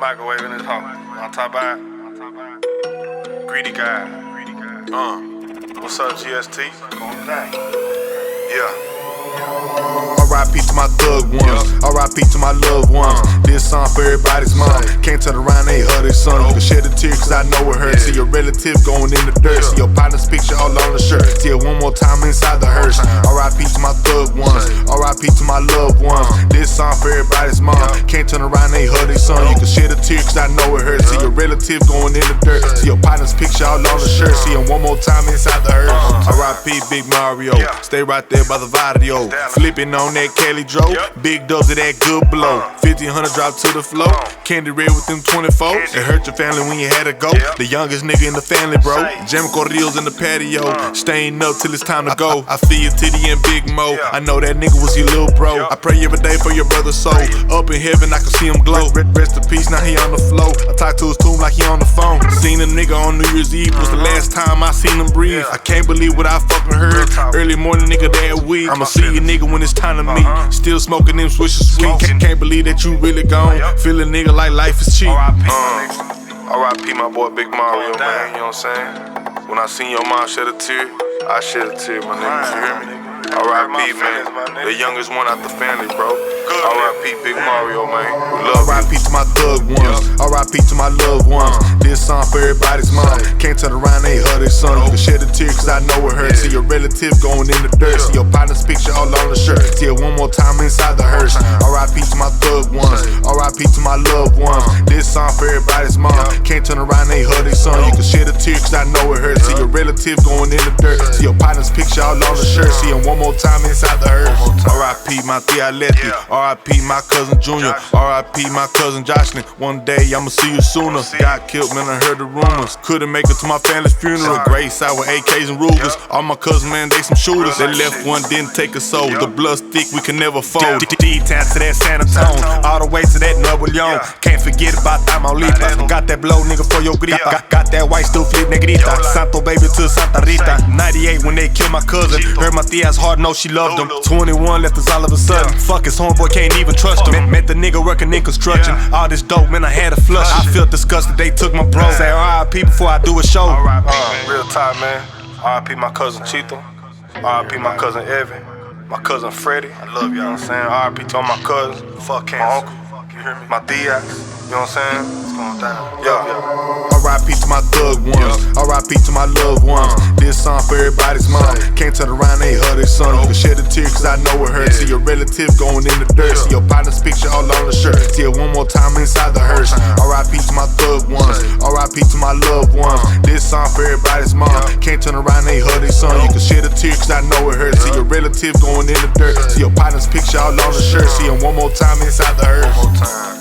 microwave in this hole. On top of it. Greedy guy. What's up, GST? Yeah. R.I.P. to my thug ones, R.I.P. to my loved ones. This song for everybody's mom. Can't turn around, they hurt their son. You can shed a tear cause I know it hurts. See your relative going in the dirt. See your partner's picture all on the shirt. See it one more time inside the hearse. R.I.P. to my thug ones, R.I.P. to my loved ones. This song for everybody's mom. Can't turn around, they hurt their son. You can shed a tear cause I know it hurts. See your relative going in the dirt. See your partner's picture all on the shirt. See it one more time inside the hearse. R.I.P. Big Mario. Stay right there by the video. Flipping on that Kelly Dro, big dubs of that good blow. 1500 drop to the floor, candy red with them 24s. It hurt your family when you had to go. The youngest nigga in the family, bro. Jam corridos in the patio, staying up till it's time to go. I feel your titty and Big Mo. I know that nigga was your little bro. I pray every day for your brother's soul. Up in heaven, I can see him glow. Rest in peace, now he on the floor. I talk to his tomb like he on the phone. Seen a nigga on New Year's Eve, was the last time I seen him breathe. I can't believe what I fucking heard. Early morning, nigga, that week. I'ma see a nigga when it's time to meet. Still smoking them swishes sweet. Can't believe that you really gone. Feel a nigga like life is cheap. R.I.P. my boy Big Mario, man. You know what I'm saying? When I seen your mom shed a tear, I shed a tear, my nigga. You hear me? R.I.P. man, the youngest one out the family, bro. R.I.P. Big Mario, man. We love R.I.P. to my thug ones, R.I.P. to my loved ones. This song for everybody's mom. Can't turn around, they hurt their son. You can shed a tear cause I know it hurts. See your relative going in the dirt. See your partner's picture all on the shirt. See it one more time inside the hearse. R.I.P. to my thug ones, R.I.P. to my loved ones. This song for everybody's mom. Can't turn around, they hurt their son. You can shed a tear cause I know it hurts. See your relative going in the dirt. See your partner's picture all on the shirt. See it one more time inside the hearse. R.I.P. my tia Letty, R.I.P. my cousin Junior, R.I.P. my cousin Jocelyn. One day I'ma see you sooner. Got killed, man, I heard the rumors. Couldn't make it to my family's funeral. Gray side with AKs and Rugers. All my cousins, man, they some shooters. They left one, didn't take a soul. The blood's thick, we can never fold. D-town to that San Antonio, all the way to that Nuevo Leon. Can't forget about Tamaulipas. Got that blow, nigga, for your gripa. Got that white still flip, negrita. Santo baby to Santa Rita. 98 when they killed my cousin. Heard my tia's hard, know she loved him. 21 left us all of a sudden. Fuck his homeboy, can't even trust him. Met the nigga working in construction. All this dope, man, I had to flush. I felt disgusted, they took my bro. Say R.I.P. before I do a show. Real time, man. R.I.P. my cousin Chito. R.I.P. my cousin Evan. My cousin Freddie. I love y'all. You know what I'm saying? R.I.P. to all my cousins. Fuck cancer. My uncle. You hear me? My tias. You know what I'm saying? It's going down. Yeah. R.I.P. to my thug ones, R.I.P. to my loved ones. This song for everybody's mom. Can't turn around, they hurt their son. You can shed a tear cause I know it hurts. See your relative going in the dirt. See your partner's picture all on the shirt. See it one more time inside the hearse. R.I.P. to my thug ones, R.I.P. to my loved ones. This song for everybody's mom. Can't turn around, they hurt their son. You can shed a tear cause I know it hurts. See your relative going in the dirt. See your partner's picture all on the shirt. See it one more time inside the hearse.